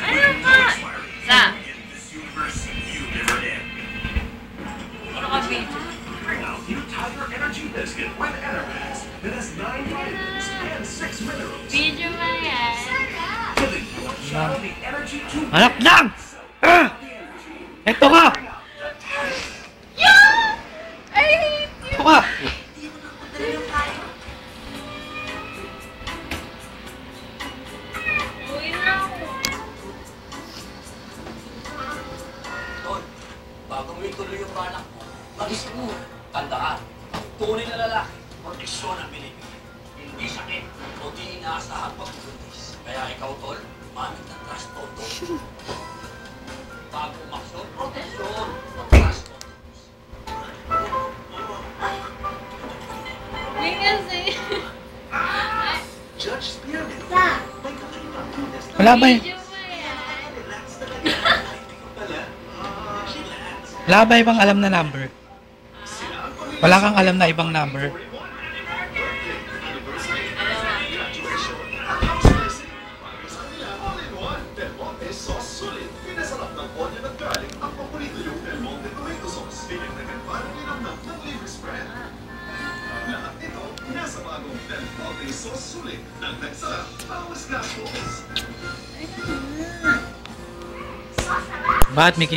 Ano ba? Sa? Ano ka video? Video ba yan? Anak lang! Eto ka! I hate you! Eto ka! Uwi na ako. Tol, bago mo ituloy yung balak mo, mag-isip mo. Tanda ka, ang tunay na lalaki, proteksyon ang binibigay. Hindi sakit o di inaasahan pagbubuntis. Kaya ikaw, Tol, mamit ng trust todo. Bago umaksyon, proteksyon. Trust todo. Hindi kasi. Judge Spearman. May kakaibang tunas na Wala ba eh? Video ba yan? relax talaga. Hindi ko pala. Relax. Wala ba ibang alam na number? Wala kang alam na ibang number? Bakit may